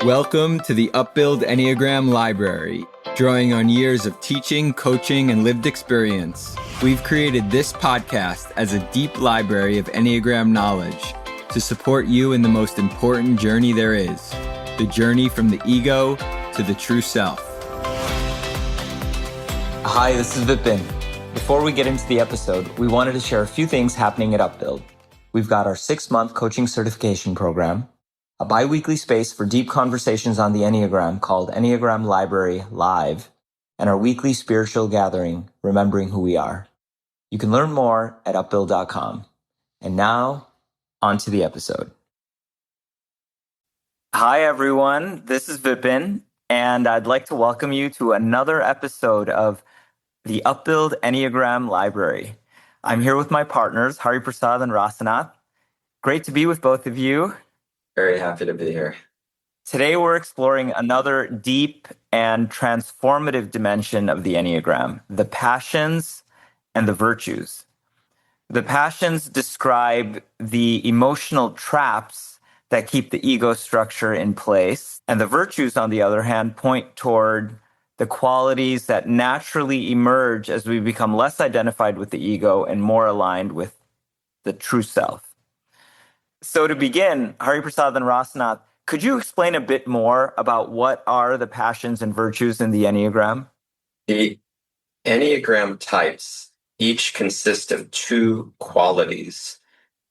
Welcome to the Upbuild Enneagram Library. Drawing on years of teaching, coaching, and lived experience, we've created this podcast as a deep library of Enneagram knowledge to support you in the most important journey there is, the journey from the ego to the true self. Hi, this is Vipin. Before we get into the episode, we wanted to share a few things happening at Upbuild. We've got our 6-month coaching certification program, a bi-weekly space for deep conversations on the Enneagram called Enneagram Library Live, and our weekly spiritual gathering, Remembering Who We Are. You can learn more at upbuild.com. And now, on to the episode. Hi, everyone. This is Vipin, and I'd like to welcome you to another episode of the Upbuild Enneagram Library. I'm here with my partners, Prasada and Rasanath. Great to be with both of you. Very happy to be here. Today, we're exploring another deep and transformative dimension of the Enneagram, the passions and the virtues. The passions describe the emotional traps that keep the ego structure in place, and the virtues, on the other hand, point toward the qualities that naturally emerge as we become less identified with the ego and more aligned with the true self. So to begin, Prasada and Rasanath, could you explain a bit more about what are the passions and virtues in the Enneagram? The Enneagram types each consist of 2 qualities.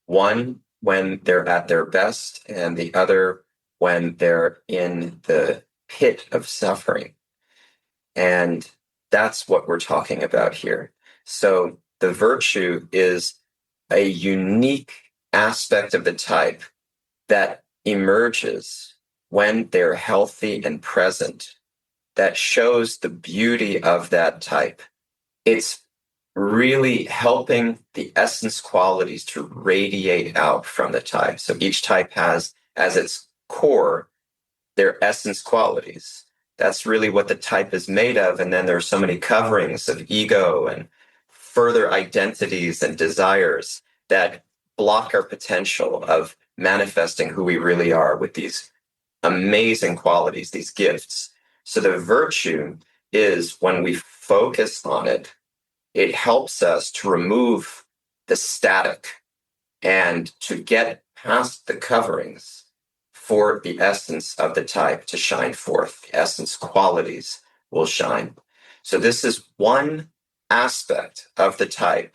One when they're at their best, and the other when they're in the pit of suffering. And that's what we're talking about here. So the virtue is a unique aspect of the type that emerges when they're healthy and present, that shows the beauty of that type. It's really helping the essence qualities to radiate out from the type. So each type has as its core their essence qualities. That's really what the type is made of. And then there are so many coverings of ego and further identities and desires that block our potential of manifesting who we really are with these amazing qualities, these gifts. So the virtue is when we focus on it, it helps us to remove the static and to get past the coverings for the essence of the type to shine forth. The essence qualities will shine. So this is one aspect of the type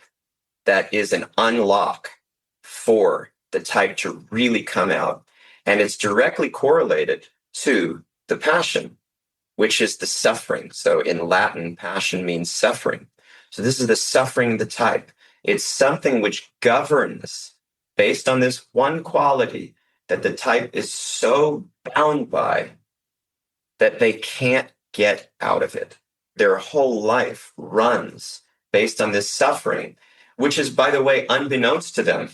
that is an unlock for the type to really come out. And it's directly correlated to the passion, which is the suffering. So in Latin, passion means suffering. So this is the suffering of the type. It's something which governs based on this one quality that the type is so bound by that they can't get out of it. Their whole life runs based on this suffering, which is, by the way, unbeknownst to them.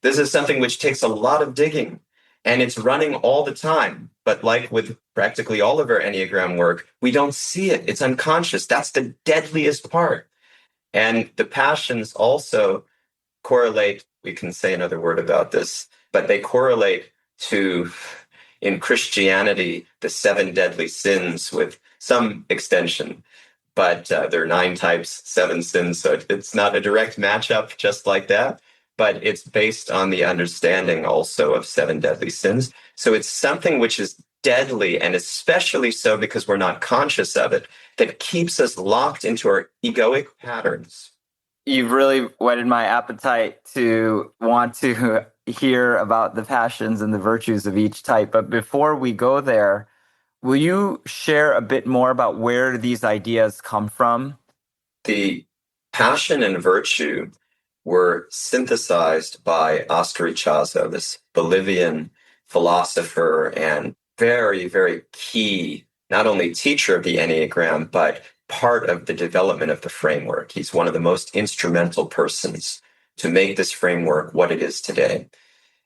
This is something which takes a lot of digging, and it's running all the time. But like with practically all of our Enneagram work, we don't see it. It's unconscious. That's the deadliest part. And the passions also correlate, we can say another word about this, but they correlate to, in Christianity, the 7 deadly sins with some extension. But there are 9 types, 7 sins, so it's not a direct matchup just like that. But it's based on the understanding also of 7 deadly sins. So it's something which is deadly, and especially so because we're not conscious of it, that keeps us locked into our egoic patterns. You've really whetted my appetite to want to hear about the passions and the virtues of each type. But before we go there, will you share a bit more about where these ideas come from? The passion and virtue were synthesized by Oscar Ichazo, this Bolivian philosopher and very, very key, not only teacher of the Enneagram, but part of the development of the framework. He's one of the most instrumental persons to make this framework what it is today.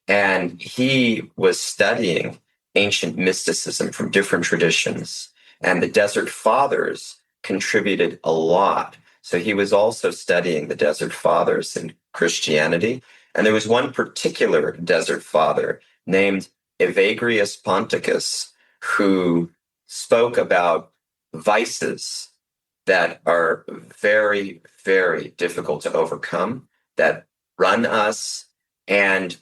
And he was studying ancient mysticism from different traditions, and the Desert Fathers contributed a lot. So he was also studying the Desert Fathers in Christianity. And there was one particular Desert Father named Evagrius Ponticus, who spoke about vices that are very, very difficult to overcome, that run us. And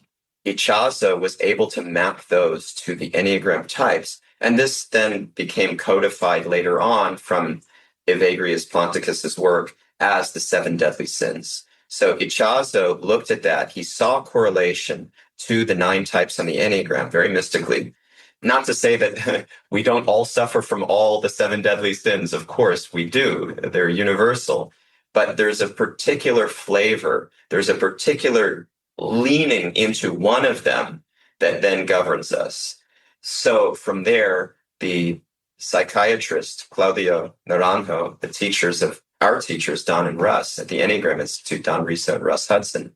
Ichazo was able to map those to the Enneagram types. And this then became codified later on from Evagrius Ponticus's work as the 7 deadly sins. So Ichazo looked at that. He saw correlation to the 9 types on the Enneagram very mystically. Not to say that we don't all suffer from all the 7 deadly sins. Of course we do. They're universal. But there's a particular flavor. There's a particular leaning into one of them that then governs us. So from there, the psychiatrist, Claudio Naranjo, the teachers of our teachers, Don and Russ at the Enneagram Institute, Don Riso and Russ Hudson,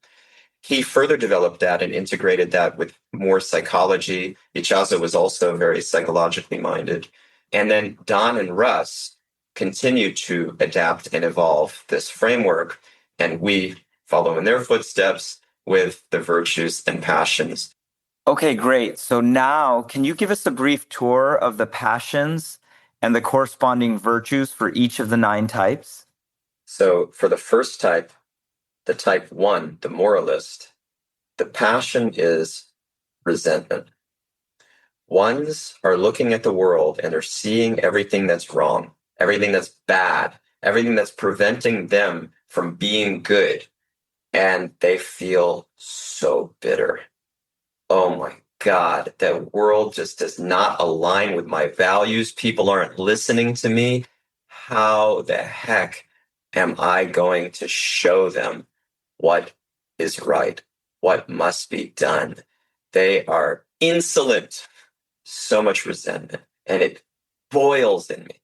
he further developed that and integrated that with more psychology. Ichazo was also very psychologically minded. And then Don and Russ continued to adapt and evolve this framework, and we follow in their footsteps with the virtues and passions. Okay, great. So now, can you give us a brief tour of the passions and the corresponding virtues for each of the 9 types? So for the first type, the type 1, the moralist, the passion is resentment. Ones are looking at the world and are seeing everything that's wrong, everything that's bad, everything that's preventing them from being good. And they feel so bitter. Oh my God, that world just does not align with my values. People aren't listening to me. How the heck am I going to show them what is right, what must be done? They are insolent. So much resentment, and it boils in me.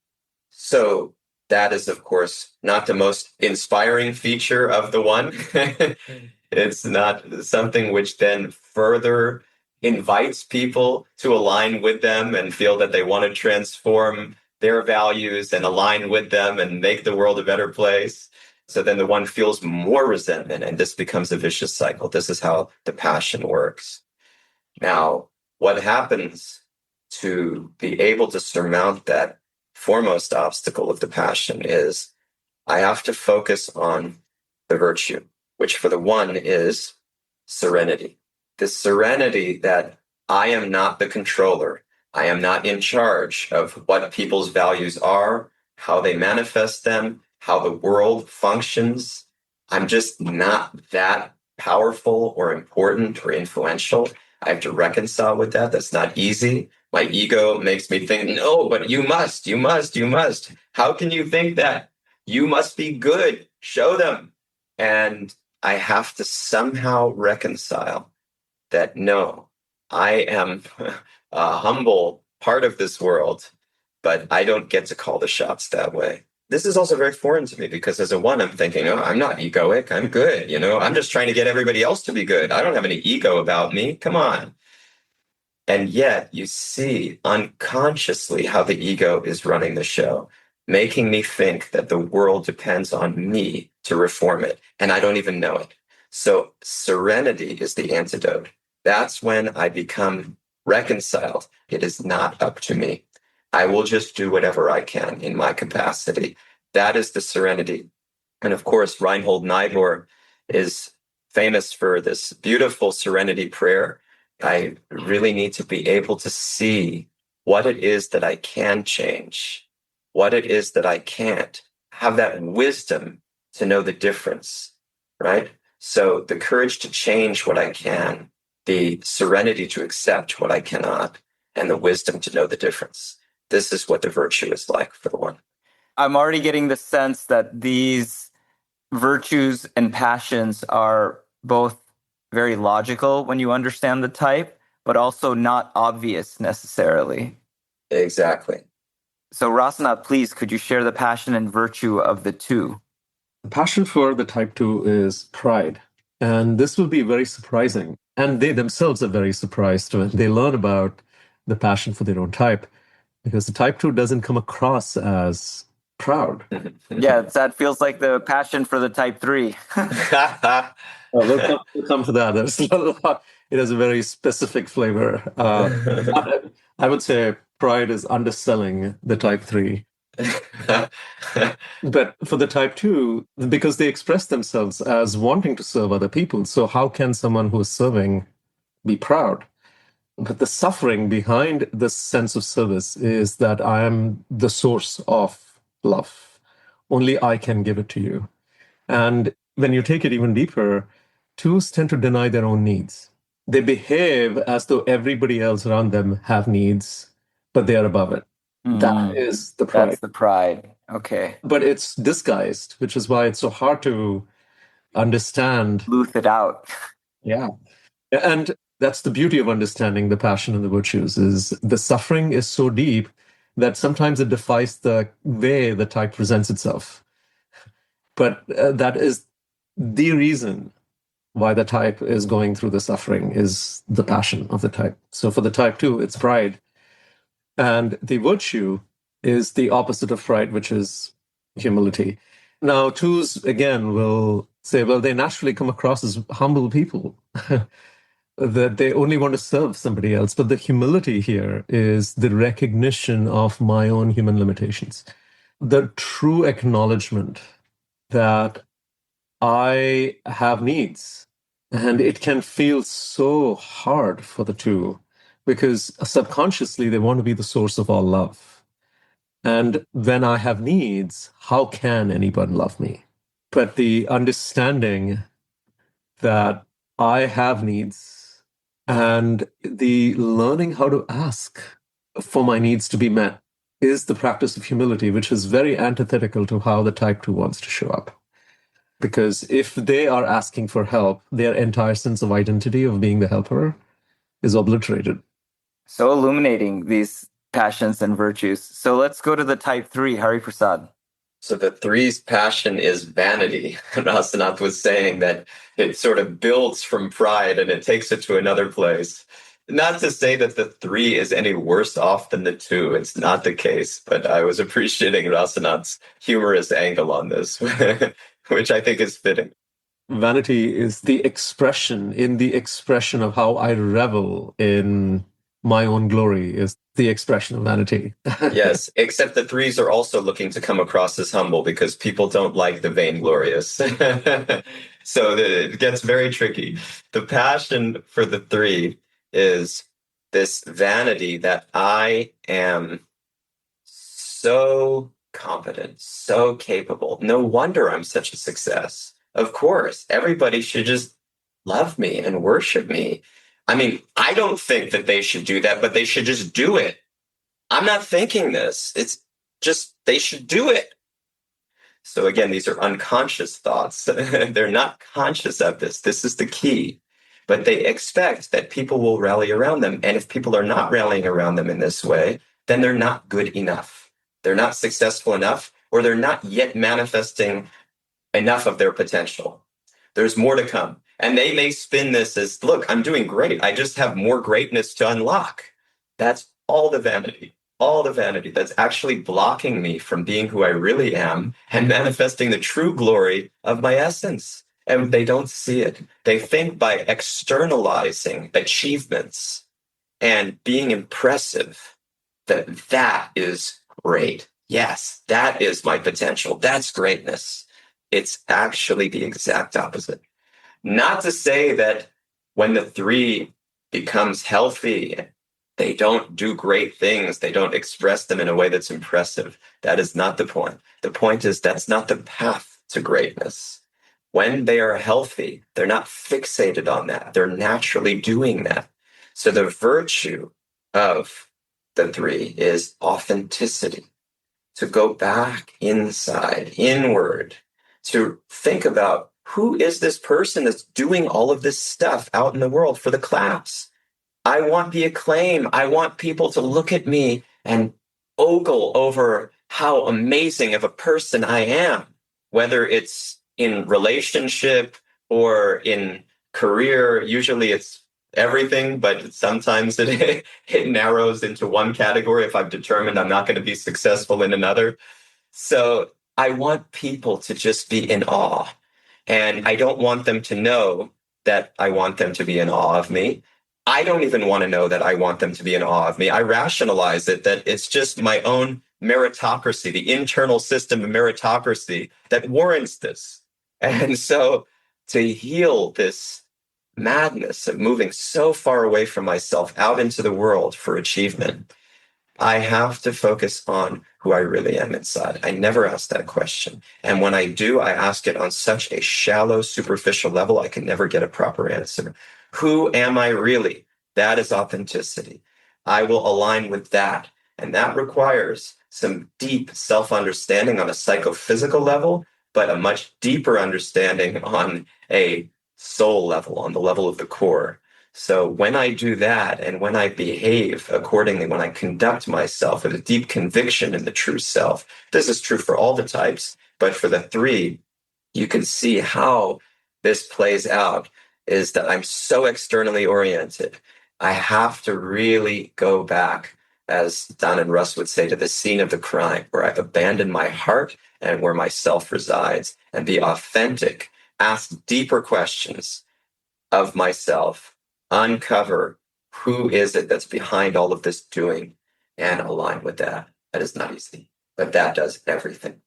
So that is, of course, not the most inspiring feature of the one. It's not something which then further invites people to align with them and feel that they want to transform their values and align with them and make the world a better place. So then the one feels more resentment, and this becomes a vicious cycle. This is how the passion works. Now, what happens to be able to surmount that foremost obstacle of the passion is I have to focus on the virtue, which for the one is serenity. The serenity that I am not the controller. I am not in charge of what people's values are, how they manifest them, how the world functions. I'm just not that powerful or important or influential. I have to reconcile with that. That's not easy. My ego makes me think, no, but you must. How can you think that? You must be good. Show them. And I have to somehow reconcile that, no, I am a humble part of this world, but I don't get to call the shots that way. This is also very foreign to me because as a one, I'm thinking, oh, I'm not egoic. I'm good. I'm just trying to get everybody else to be good. I don't have any ego about me. Come on. And yet you see unconsciously how the ego is running the show, making me think that the world depends on me to reform it. And I don't even know it. So serenity is the antidote. That's when I become reconciled. It is not up to me. I will just do whatever I can in my capacity. That is the serenity. And of course, Reinhold Niebuhr is famous for this beautiful serenity prayer. I really need to be able to see what it is that I can change, what it is that I can't, have that wisdom to know the difference, right? So the courage to change what I can, the serenity to accept what I cannot, and the wisdom to know the difference. This is what the virtue is like for the one. I'm already getting the sense that these virtues and passions are both very logical when you understand the type, but also not obvious necessarily. Exactly. So Rasanath, please, could you share the passion and virtue of the 2? The passion for the type 2 is pride. And this will be very surprising. And they themselves are very surprised when they learn about the passion for their own type, because the type 2 doesn't come across as proud. Yeah, that feels like the passion for the type 3. We'll come to that. It has a very specific flavor. I would say pride is underselling the type 3. But for the type 2, because they express themselves as wanting to serve other people, so how can someone who is serving be proud? But the suffering behind this sense of service is that I am the source of love. Only I can give it to you. And when you take it even deeper, 2s tend to deny their own needs. They behave as though everybody else around them have needs, but they are above it. That is the pride. That's the pride. Okay. But it's disguised, which is why it's so hard to understand. Sleuth it out. Yeah. And that's the beauty of understanding the passion and the virtues, is the suffering is so deep that sometimes it defies the way the type presents itself. But that is the reason why the type is going through the suffering, is the passion of the type. So for the type 2, it's pride. And the virtue is the opposite of pride, which is humility. Now, 2s, again, will say, well, they naturally come across as humble people, that they only want to serve somebody else. But the humility here is the recognition of my own human limitations, the true acknowledgement that I have needs. And it can feel so hard for the 2, because subconsciously they want to be the source of all love. And when I have needs, how can anyone love me? But the understanding that I have needs and the learning how to ask for my needs to be met is the practice of humility, which is very antithetical to how the type 2 wants to show up. Because if they are asking for help, their entire sense of identity of being the helper is obliterated. So illuminating, these passions and virtues. So let's go to the type 3, Hari Prasad. So the 3's passion is vanity. Rasanath was saying that it sort of builds from pride and it takes it to another place. Not to say that the 3 is any worse off than the 2. It's not the case. But I was appreciating Rasanath's humorous angle on this, which I think is fitting. Vanity is the expression of how I revel in my own glory, is the expression of vanity. Yes, except the 3's are also looking to come across as humble because people don't like the vainglorious. So it gets very tricky. The passion for the 3 is this vanity that I am so competent, so capable. No wonder I'm such a success. Of course, everybody should just love me and worship me. I mean, I don't think that they should do that, but they should just do it. I'm not thinking this. It's just they should do it. So again, these are unconscious thoughts. They're not conscious of this. This is the key. But they expect that people will rally around them. And if people are not rallying around them in this way, then they're not good enough. They're not successful enough, or they're not yet manifesting enough of their potential. There's more to come. And they may spin this as, look, I'm doing great. I just have more greatness to unlock. That's all the vanity that's actually blocking me from being who I really am and manifesting the true glory of my essence. And they don't see it. They think by externalizing achievements and being impressive that is great. Yes, that is my potential. That's greatness. It's actually the exact opposite. Not to say that when the 3 becomes healthy, they don't do great things. They don't express them in a way that's impressive. That is not the point. The point is that's not the path to greatness. When they are healthy, they're not fixated on that. They're naturally doing that. So the virtue of the 3 is authenticity. To go back inside, inward, to think about, who is this person that's doing all of this stuff out in the world for the claps? I want the acclaim. I want people to look at me and ogle over how amazing of a person I am, whether it's in relationship or in career. Usually it's everything, but sometimes it narrows into one category if I've determined I'm not going to be successful in another. So I want people to just be in awe. And I don't want them to know that I want them to be in awe of me. I don't even want to know that I want them to be in awe of me. I rationalize it that it's just my own meritocracy, the internal system of meritocracy that warrants this. And so to heal this madness of moving so far away from myself out into the world for achievement, I have to focus on who I really am inside. I never ask that question. And when I do, I ask it on such a shallow, superficial level, I can never get a proper answer. Who am I really? That is authenticity. I will align with that. And that requires some deep self-understanding on a psychophysical level, but a much deeper understanding on a soul level, on the level of the core. So when I do that, and when I behave accordingly, when I conduct myself with a deep conviction in the true self, this is true for all the types, but for the three, you can see how this plays out is that I'm so externally oriented. I have to really go back, as Don and Russ would say, to the scene of the crime, where I've abandoned my heart and where my self resides, and be authentic, ask deeper questions of myself, uncover who is it that's behind all of this doing, and align with that. That is not easy, but that does everything.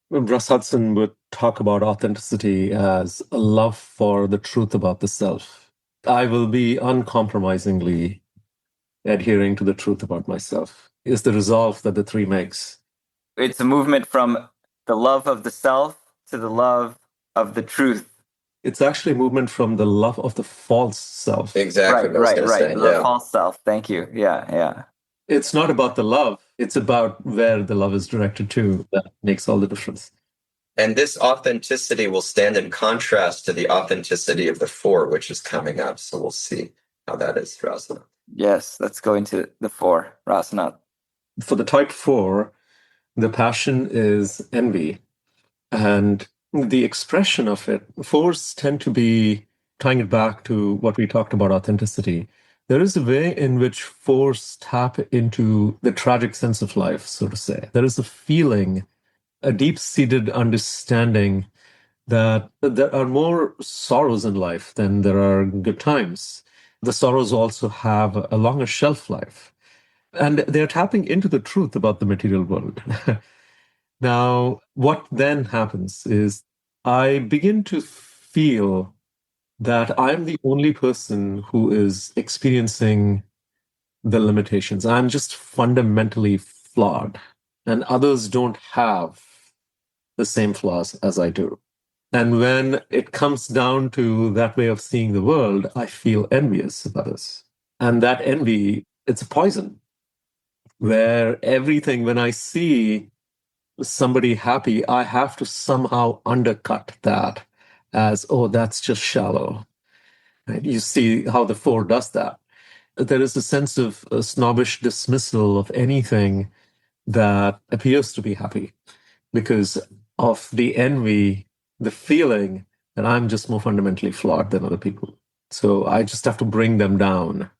Russ Hudson would talk about authenticity as a love for the truth about the self. I will be uncompromisingly adhering to the truth about myself, is the resolve that the three makes. It's a movement from the love of the self to the love of the truth. It's actually a movement from the love of the false self. Exactly what I was going to say. The Yeah. false self. Thank you. Yeah. It's not about the love. It's about where the love is directed to that makes all the difference. And this authenticity will stand in contrast to the authenticity of the four, which is coming up. So we'll see how that is, Rasanath. Yes, let's go into the four, Rasanath. For the type 4, the passion is envy. And the expression of it, fours tend to be, tying it back to what we talked about authenticity, there is a way in which fours tap into the tragic sense of life, so to say. There is a feeling, a deep-seated understanding that there are more sorrows in life than there are good times. The sorrows also have a longer shelf life. And they're tapping into the truth about the material world. Now, what then happens is I begin to feel that I'm the only person who is experiencing the limitations. I'm just fundamentally flawed, and others don't have the same flaws as I do. And when it comes down to that way of seeing the world, I feel envious of others. And that envy, it's a poison, where everything, when I see somebody happy, I have to somehow undercut that as, oh, that's just shallow. Right? You see how the 4 does that. There is a sense of a snobbish dismissal of anything that appears to be happy because of the envy, the feeling that I'm just more fundamentally flawed than other people. So I just have to bring them down.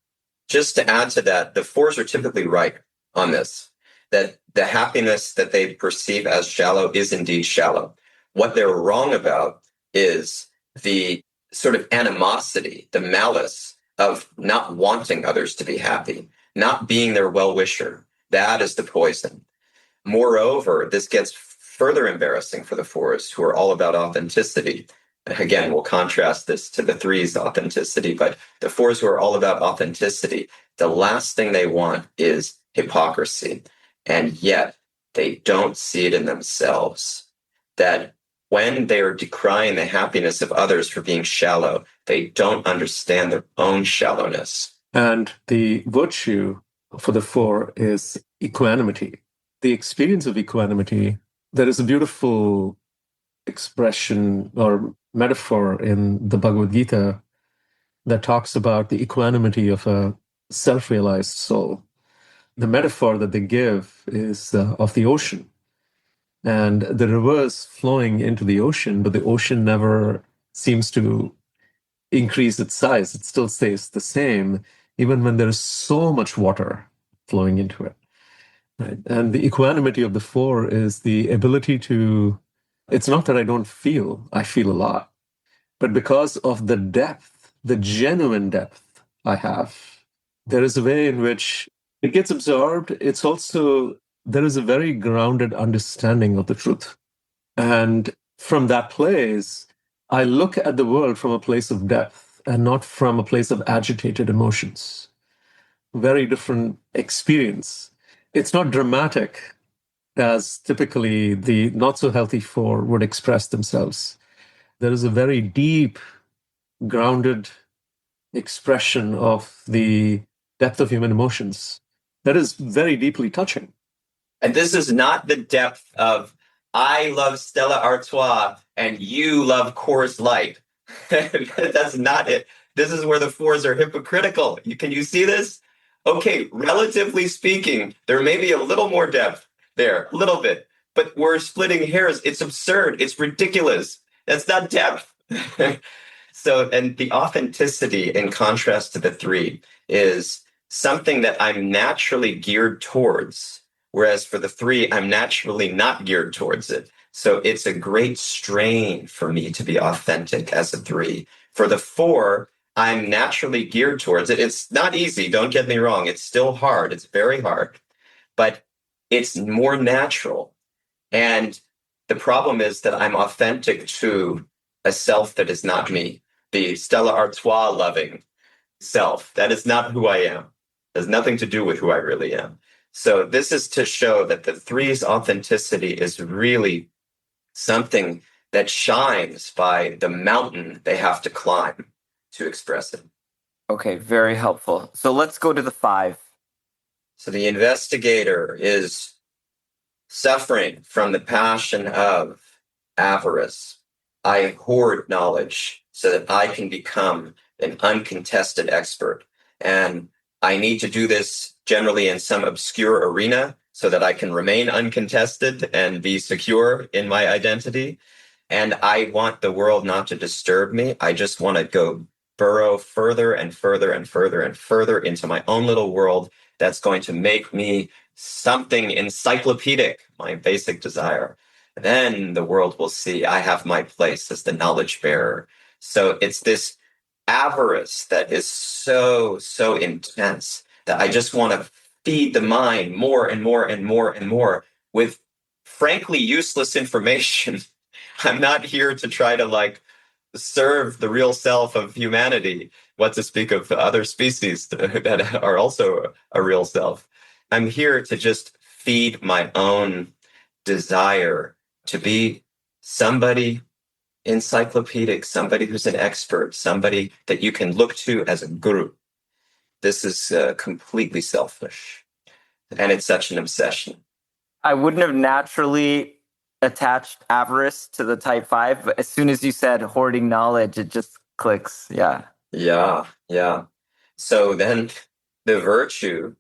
Just to add to that, the 4s are typically right on this, that the happiness that they perceive as shallow is indeed shallow. What they're wrong about is the sort of animosity, the malice of not wanting others to be happy, not being their well-wisher. That is the poison. Moreover, this gets further embarrassing for the 4s who are all about authenticity. Again, we'll contrast this to the 3's authenticity, but the 4s who are all about authenticity, the last thing they want is hypocrisy. And yet they don't see it in themselves. That when they are decrying the happiness of others for being shallow, they don't understand their own shallowness. And the virtue for the 4 is equanimity. The experience of equanimity, there is a beautiful expression or metaphor in the Bhagavad Gita that talks about the equanimity of a self-realized soul. The metaphor that they give is of the ocean and the rivers flowing into the ocean, but the ocean never seems to increase its size. It still stays the same, even when there is so much water flowing into it. Right? And the equanimity of the 4 is the ability to, it's not that I don't feel, I feel a lot, but because of the depth, the genuine depth I have. There is a way in which it gets absorbed. It's also, there is a very grounded understanding of the truth. And from that place, I look at the world from a place of depth and not from a place of agitated emotions. Very different experience. It's not dramatic as typically the not so healthy four would express themselves. There is a very deep, grounded expression of the depth of human emotions that is very deeply touching. And this is not the depth of, I love Stella Artois and you love Coors Light. That's not it. This is where the fours are hypocritical. Can you see this? Okay, relatively speaking, there may be a little more depth there, a little bit, but we're splitting hairs. It's absurd. It's ridiculous. That's not depth. So, and the authenticity, in contrast to the three, is something that I'm naturally geared towards. Whereas for the three, I'm naturally not geared towards it. So it's a great strain for me to be authentic as a three. For the four, I'm naturally geared towards it. It's not easy, don't get me wrong. It's still hard. It's very hard, but it's more natural. And the problem is that I'm authentic to a self that is not me, the Stella Artois loving self. That is not who I am. It has nothing to do with who I really am. So this is to show that the three's authenticity is really something that shines by the mountain they have to climb to express it. Okay, very helpful. So let's go to the five. So the investigator is suffering from the passion of avarice. I hoard knowledge so that I can become an uncontested expert. And I need to do this generally in some obscure arena so that I can remain uncontested and be secure in my identity. And I want the world not to disturb me. I just want to go burrow further and further and further and further into my own little world that's going to make me something encyclopedic, my basic desire. Then the world will see I have my place as the knowledge bearer. So it's this avarice that is so, so intense that I just want to feed the mind more and more and more and more with frankly useless information. I'm not here to try to serve the real self of humanity, what to speak of other species that are also a real self. I'm here to just feed my own desire to be somebody encyclopedic, somebody who's an expert, somebody that you can look to as a guru. This is completely selfish. And it's such an obsession. I wouldn't have naturally attached avarice to the type 5, but as soon as you said hoarding knowledge, it just clicks. Yeah. Yeah. So then the virtue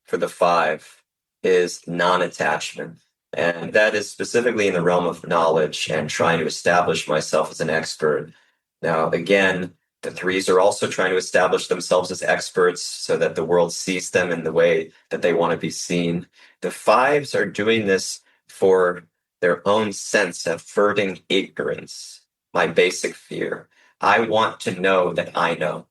for the 5 is non-attachment. And that is specifically in the realm of knowledge and trying to establish myself as an expert. Now, again, the 3s are also trying to establish themselves as experts so that the world sees them in the way that they want to be seen. The 5s are doing this for their own sense of averting ignorance, my basic fear. I want to know that I know,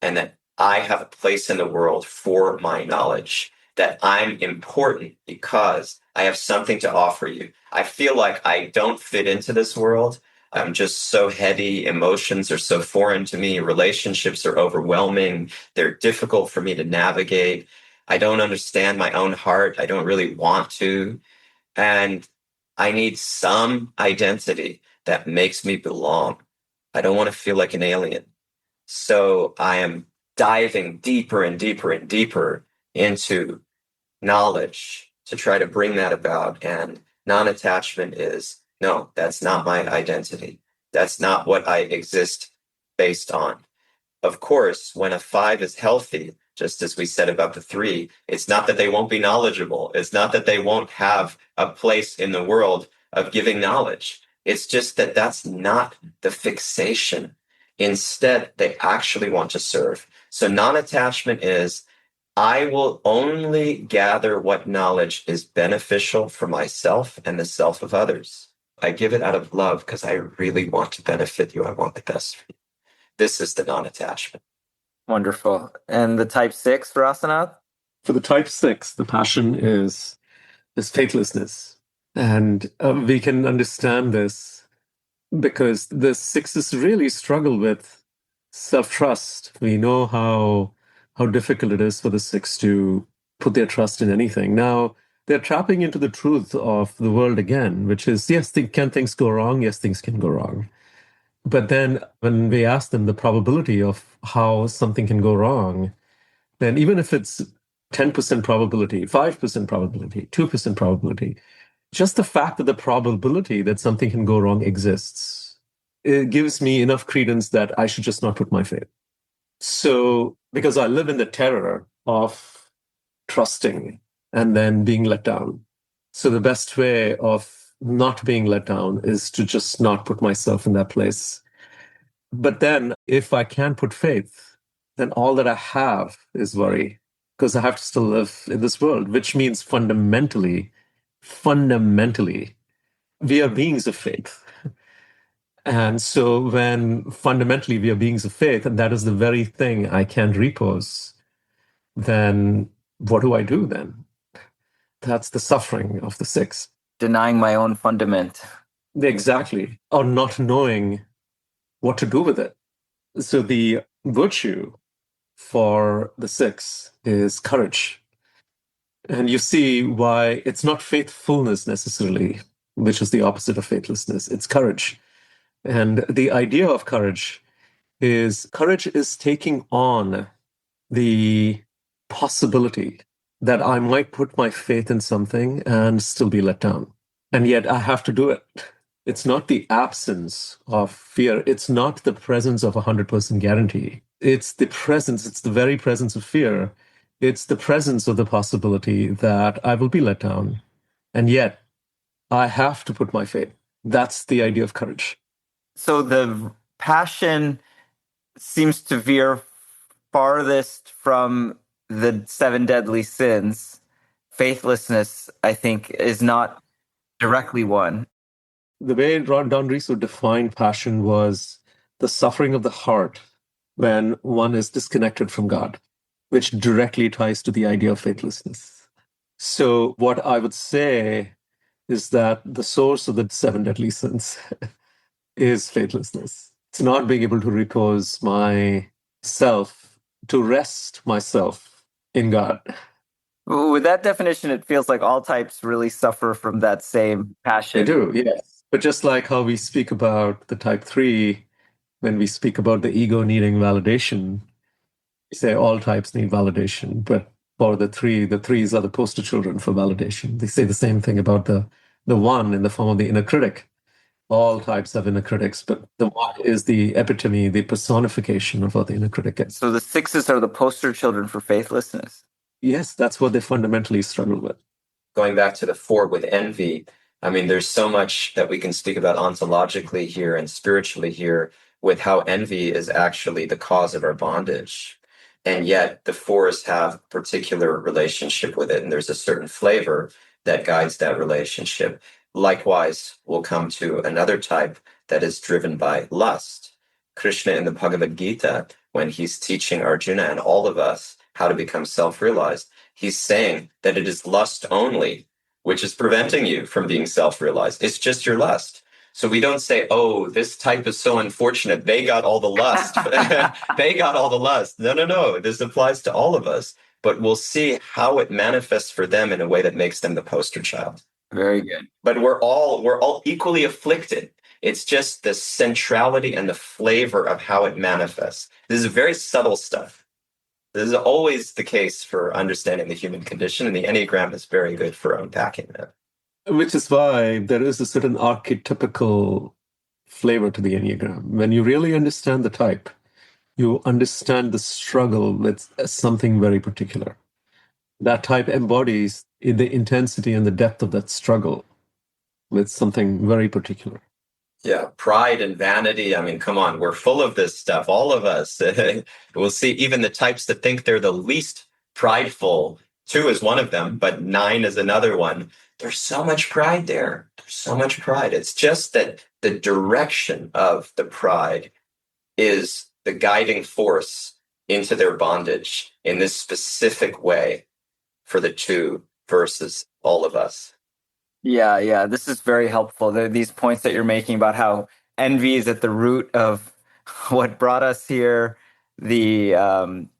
and that I have a place in the world for my knowledge, that I'm important because I have something to offer you. I feel like I don't fit into this world. I'm just so heady. Emotions are so foreign to me. Relationships are overwhelming. They're difficult for me to navigate. I don't understand my own heart. I don't really want to. And I need some identity that makes me belong. I don't want to feel like an alien. So I am diving deeper and deeper and deeper into knowledge to try to bring that about. And non-attachment is, no, that's not my identity. That's not what I exist based on. Of course, when a 5 is healthy, just as we said about the 3, it's not that they won't be knowledgeable. It's not that they won't have a place in the world of giving knowledge. It's just that that's not the fixation. Instead, they actually want to serve. So non-attachment is, I will only gather what knowledge is beneficial for myself and the self of others. I give it out of love because I really want to benefit you. I want the best for you. This is the non-attachment. Wonderful. And the type 6, Rasanath? For the type 6, the passion is faithlessness. And we can understand this because the 6s really struggle with self-trust. We know how difficult it is for the 6 to put their trust in anything. Now, they're tapping into the truth of the world again, which is, yes, can things go wrong? Yes, things can go wrong. But then when we ask them the probability of how something can go wrong, then even if it's 10% probability, 5% probability, 2% probability, just the fact that the probability that something can go wrong exists, it gives me enough credence that I should just not put my faith. So, because I live in the terror of trusting and then being let down. So the best way of not being let down is to just not put myself in that place. But then if I can't put faith, then all that I have is worry, because I have to still live in this world, which means fundamentally, we are beings of faith. And so when fundamentally we are beings of faith, and that is the very thing I can't repose, then what do I do then? That's the suffering of the 6. Denying my own fundament. Exactly. Or not knowing what to do with it. So the virtue for the 6 is courage. And you see why it's not faithfulness necessarily, which is the opposite of faithlessness. It's courage. And the idea of courage is taking on the possibility that I might put my faith in something and still be let down. And yet I have to do it. It's not the absence of fear. It's not the presence of 100% guarantee. It's the presence, it's the very presence of fear. It's the presence of the possibility that I will be let down. And yet I have to put my faith. That's the idea of courage. So the passion seems to veer farthest from the 7 deadly sins. Faithlessness, I think, is not directly one. The way Don Riso defined passion was the suffering of the heart when one is disconnected from God, which directly ties to the idea of faithlessness. So what I would say is that the source of the 7 deadly sins is faithlessness. It's not being able to repose myself, to rest myself in God. With that definition, it feels like all types really suffer from that same passion. They do, yes. But just like how we speak about the type 3, when we speak about the ego needing validation, we say all types need validation. But for the 3s are the poster children for validation. They say the same thing about the 1 in the form of the inner critic. All types have inner critics, but the 1 is the epitome, the personification of what the inner critic is. So the 6s are the poster children for faithlessness. Yes, that's what they fundamentally struggle with. Going back to the 4 with envy, I mean, there's so much that we can speak about ontologically here and spiritually here with how envy is actually the cause of our bondage. And yet the 4s have a particular relationship with it, and there's a certain flavor that guides that relationship. Likewise, we'll come to another type that is driven by lust. Krishna in the Bhagavad Gita, when he's teaching Arjuna and all of us how to become self-realized, he's saying that it is lust only which is preventing you from being self-realized. It's just your lust. So we don't say, oh, this type is so unfortunate. They got all the lust. They got all the lust. No. This applies to all of us. But we'll see how it manifests for them in a way that makes them the poster child. Very good. But we're all equally afflicted. It's just the centrality and the flavor of how it manifests. This is very subtle stuff. This is always the case for understanding the human condition, and the Enneagram is very good for unpacking that. Which is why there is a certain archetypical flavor to the Enneagram. When you really understand the type, you understand the struggle with something very particular. That type embodies the intensity and the depth of that struggle with something very particular. Yeah, pride and vanity. I mean, come on, we're full of this stuff, all of us. We'll see even the types that think they're the least prideful. 2 is one of them, but 9 is another one. There's so much pride there. There's so much pride. It's just that the direction of the pride is the guiding force into their bondage in this specific way for the 2 versus all of us. Yeah, this is very helpful. These points that you're making about how envy is at the root of what brought us here, the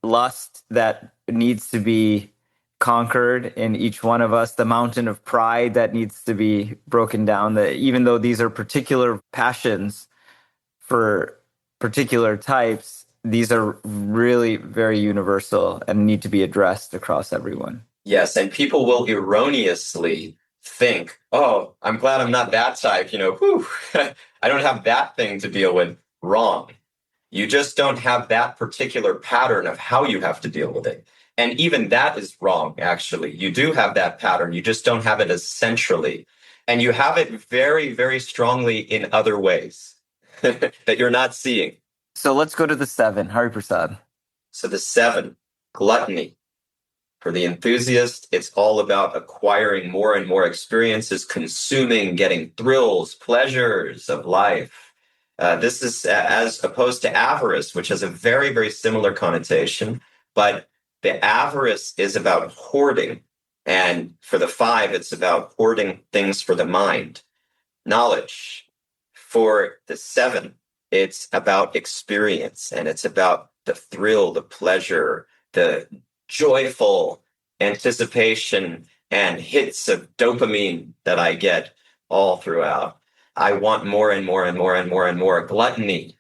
lust that needs to be conquered in each one of us, the mountain of pride that needs to be broken down, that even though these are particular passions for particular types, these are really very universal and need to be addressed across everyone. Yes, and people will erroneously think, oh, I'm glad I'm not that type, whew, I don't have that thing to deal with. Wrong. You just don't have that particular pattern of how you have to deal with it. And even that is wrong, actually. You do have that pattern. You just don't have it as centrally. And you have it very, very strongly in other ways that you're not seeing. So let's go to the 7, Hari Prasad. So the 7, gluttony. For the enthusiast, it's all about acquiring more and more experiences, consuming, getting thrills, pleasures of life. This is as opposed to avarice, which has a very, very similar connotation. But the avarice is about hoarding. And for the 5, it's about hoarding things for the mind. Knowledge. For the 7, it's about experience. And it's about the thrill, the pleasure, the joyful anticipation and hits of dopamine that I get all throughout. I want more and more and more and more and more. Gluttony.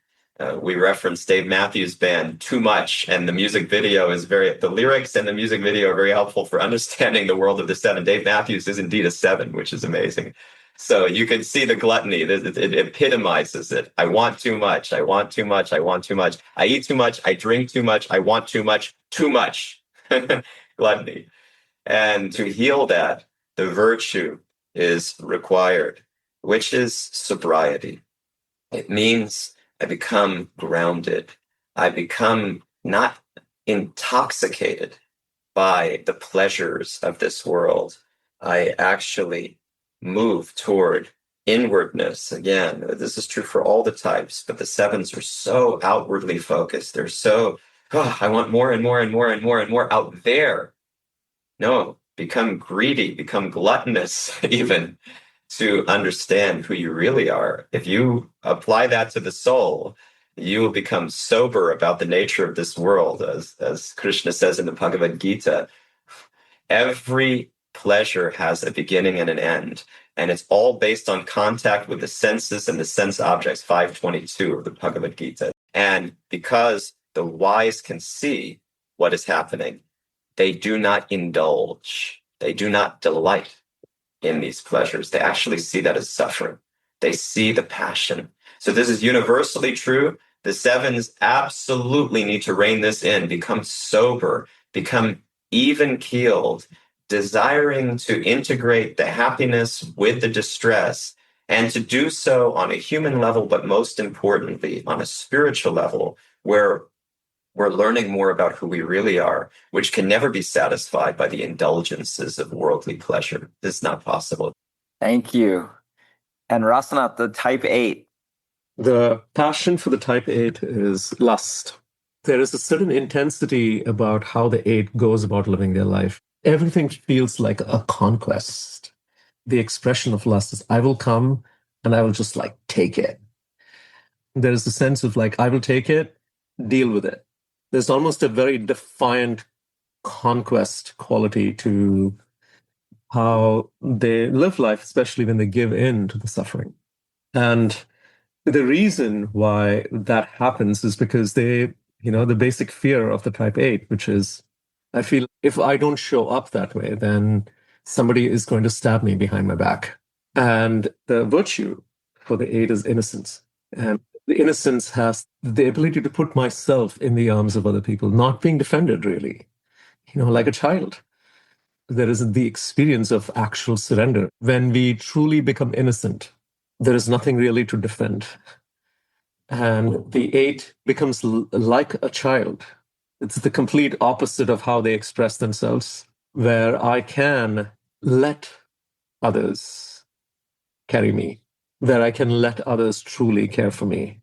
We referenced Dave Matthews Band, Too Much, and the music video is the lyrics and the music video are very helpful for understanding the world of the 7. Dave Matthews is indeed a 7, which is amazing. So you can see the gluttony. It epitomizes it. I want too much. I want too much. I want too much. I eat too much. I drink too much. I want too much. Too much. Gluttony. And to heal that, the virtue is required, which is sobriety. It means I become grounded. I become not intoxicated by the pleasures of this world. I actually move toward inwardness. Again, this is true for all the types, but the 7s are so outwardly focused. They're so, I want more and more and more and more and more out there. No, become greedy, become gluttonous even to understand who you really are. If you apply that to the soul, you will become sober about the nature of this world. As Krishna says in the Bhagavad Gita, every pleasure has a beginning and an end, and it's all based on contact with the senses and the sense objects, 522 of the Bhagavad Gita. And because the wise can see what is happening, they do not indulge, they do not delight in these pleasures. They actually see that as suffering. They see the passion. So this is universally true. The 7s absolutely need to rein this in, become sober, become even-keeled, desiring to integrate the happiness with the distress, and to do so on a human level, but most importantly, on a spiritual level, where we're learning more about who we really are, which can never be satisfied by the indulgences of worldly pleasure. This is not possible. Thank you. And Rasanath, the type 8. The passion for the type 8 is lust. There is a certain intensity about how the 8 goes about living their life. Everything feels like a conquest. The expression of lust is, I will come and I will just take it. There is a sense of I will take it, deal with it. There's almost a very defiant conquest quality to how they live life, especially when they give in to the suffering. And the reason why that happens is because the basic fear of the type 8, which is, I feel if I don't show up that way, then somebody is going to stab me behind my back. And the virtue for the 8 is innocence. And the innocence has the ability to put myself in the arms of other people, not being defended, really, like a child. There is the experience of actual surrender. When we truly become innocent, there is nothing really to defend. And the 8 becomes like a child. It's the complete opposite of how they express themselves, where I can let others carry me, where I can let others truly care for me.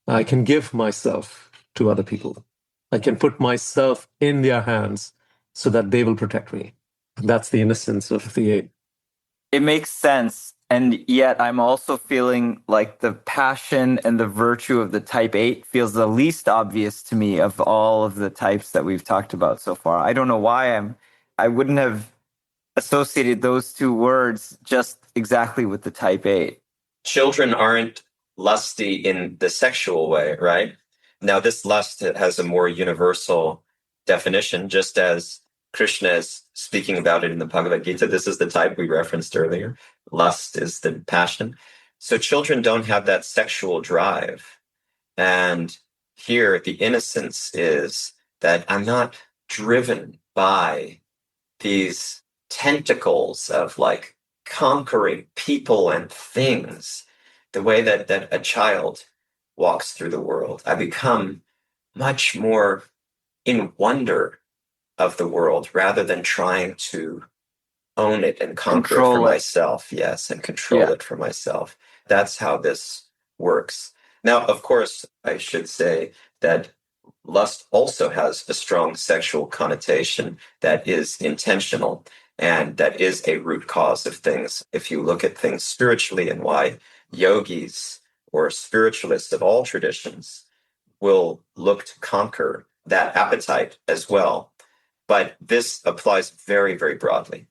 I can give myself to other people. I can put myself in their hands so that they will protect me. That's the innocence of the 8. It makes sense. And yet I'm also feeling like the passion and the virtue of the type 8 feels the least obvious to me of all of the types that we've talked about so far. I don't know why I wouldn't have associated those two words just exactly with the type 8. Children aren't lusty in the sexual way, right? Now, this lust has a more universal definition, just as Krishna is speaking about it in the Bhagavad Gita. This is the type we referenced earlier. Lust is the passion. So children don't have that sexual drive. And here, the innocence is that I'm not driven by these tentacles of like conquering people and things, the way that a child walks through the world. I become much more in wonder of the world rather than trying to own it and conquer it for myself. Yes, and control it for myself. That's how this works. Now, of course, I should say that lust also has a strong sexual connotation that is intentional and that is a root cause of things. If you look at things spiritually and why yogis or spiritualists of all traditions will look to conquer that appetite as well. But this applies very, very broadly.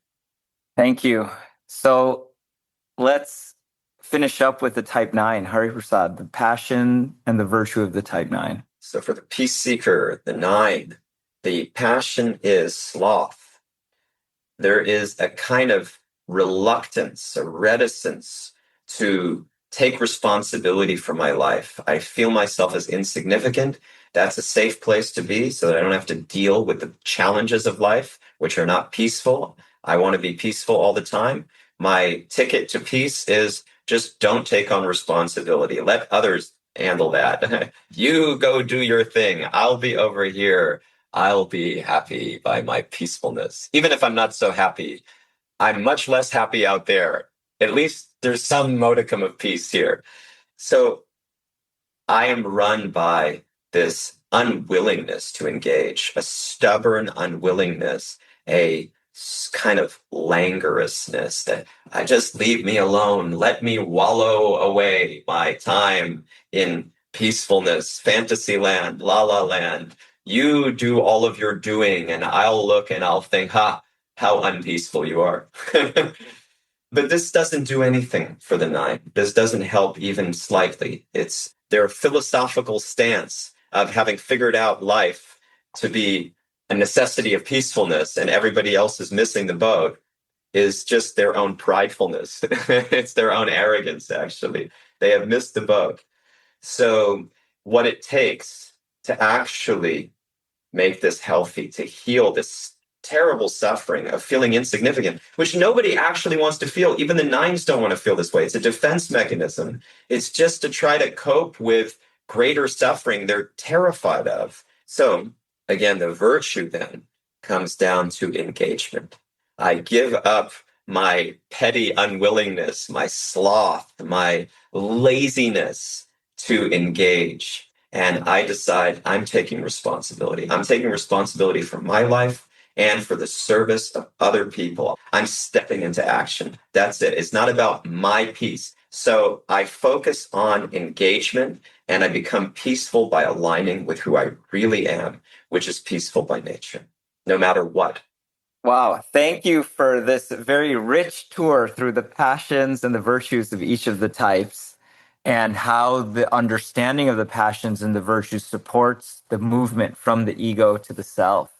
Thank you. So let's finish up with the type 9, Hari Prasad, the passion and the virtue of the type 9. So for the peace seeker, the 9, the passion is sloth. There is a kind of reluctance, a reticence to take responsibility for my life. I feel myself as insignificant. That's a safe place to be so that I don't have to deal with the challenges of life, which are not peaceful. I want to be peaceful all the time. My ticket to peace is just don't take on responsibility. Let others handle that. You go do your thing. I'll be over here. I'll be happy by my peacefulness. Even if I'm not so happy, I'm much less happy out there. At least there's some modicum of peace here. So I am run by this unwillingness to engage, a stubborn unwillingness, a kind of languorousness that I just leave me alone. Let me wallow away my time in peacefulness, fantasy land, la la land. You do all of your doing and I'll look and I'll think, how unpeaceful you are. But this doesn't do anything for the 9. This doesn't help even slightly. It's their philosophical stance of having figured out life to be a necessity of peacefulness and everybody else is missing the boat is just their own pridefulness. It's their own arrogance, actually. They have missed the boat. So what it takes to actually make this healthy, to heal this terrible suffering of feeling insignificant, which nobody actually wants to feel. Even the 9s don't want to feel this way. It's a defense mechanism. It's just to try to cope with greater suffering they're terrified of. So again, the virtue then comes down to engagement. I give up my petty unwillingness, my sloth, my laziness to engage. And I decide I'm taking responsibility. I'm taking responsibility for my life and for the service of other people. I'm stepping into action. That's it. It's not about my peace. So I focus on engagement and I become peaceful by aligning with who I really am, which is peaceful by nature, no matter what. Wow. Thank you for this very rich tour through the passions and the virtues of each of the types and how the understanding of the passions and the virtues supports the movement from the ego to the self.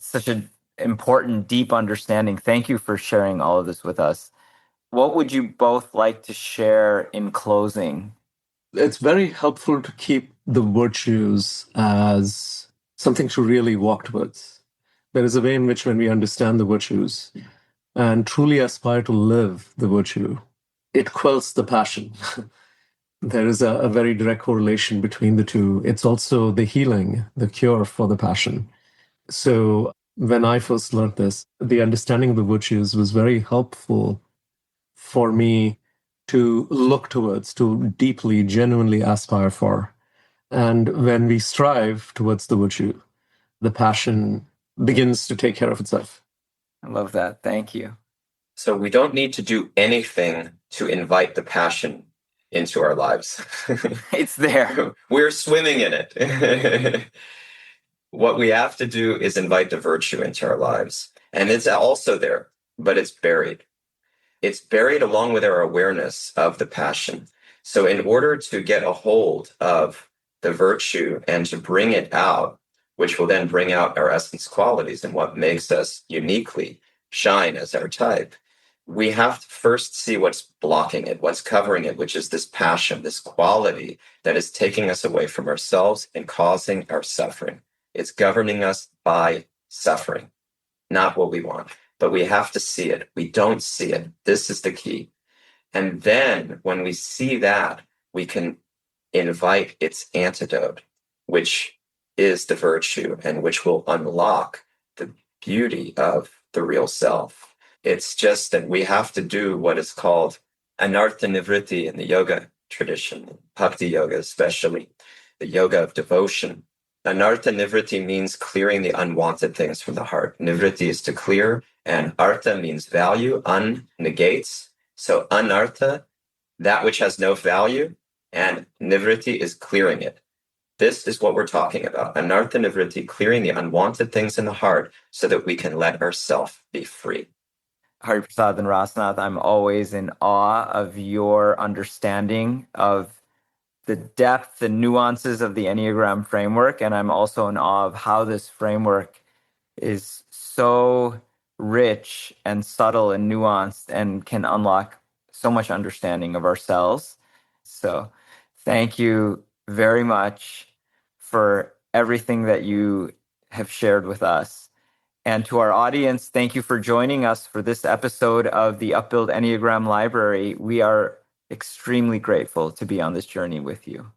Such an important, deep understanding. Thank you for sharing all of this with us. What would you both like to share in closing? It's very helpful to keep the virtues as something to really walk towards. There is a way in which when we understand the virtues and truly aspire to live the virtue, it quells the passion. There is a very direct correlation between the two. It's also the healing, the cure for the passion. So when I first learned this, the understanding of the virtues was very helpful for me to look towards, to deeply, genuinely aspire for. And when we strive towards the virtue, the passion begins to take care of itself. I love that. Thank you. So we don't need to do anything to invite the passion into our lives. It's there. We're swimming in it. What we have to do is invite the virtue into our lives. And it's also there, but it's buried. It's buried along with our awareness of the passion. So in order to get a hold of the virtue and to bring it out, which will then bring out our essence qualities and what makes us uniquely shine as our type, we have to first see what's blocking it, what's covering it, which is this passion, this quality that is taking us away from ourselves and causing our suffering. It's governing us by suffering, not what we want. But we have to see it. We don't see it. This is the key. And then when we see that, we can invite its antidote, which is the virtue and which will unlock the beauty of the real self. It's just that we have to do what is called anartha nivritti in the yoga tradition, bhakti yoga especially, the yoga of devotion. Anartha nivritti means clearing the unwanted things from the heart. Nivritti is to clear, and artha means value. Un negates. So anartha, that which has no value, and nivritti is clearing it. This is what we're talking about. Anartha nivritti, clearing the unwanted things in the heart so that we can let ourselves be free. Hari Prasad and Rasanath, I'm always in awe of your understanding of the depth, the nuances of the Enneagram framework. And I'm also in awe of how this framework is so rich and subtle and nuanced and can unlock so much understanding of ourselves. So thank you very much for everything that you have shared with us. And to our audience, thank you for joining us for this episode of the Upbuild Enneagram Library. We are extremely grateful to be on this journey with you.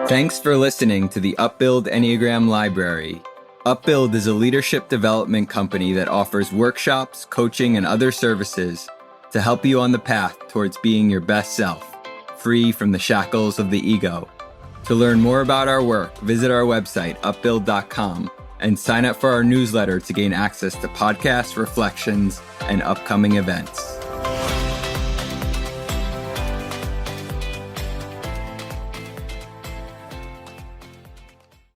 Thanks for listening to the Upbuild Enneagram Library. Upbuild is a leadership development company that offers workshops, coaching, and other services to help you on the path towards being your best self, free from the shackles of the ego. To learn more about our work, visit our website, upbuild.com, and sign up for our newsletter to gain access to podcasts, reflections, and upcoming events.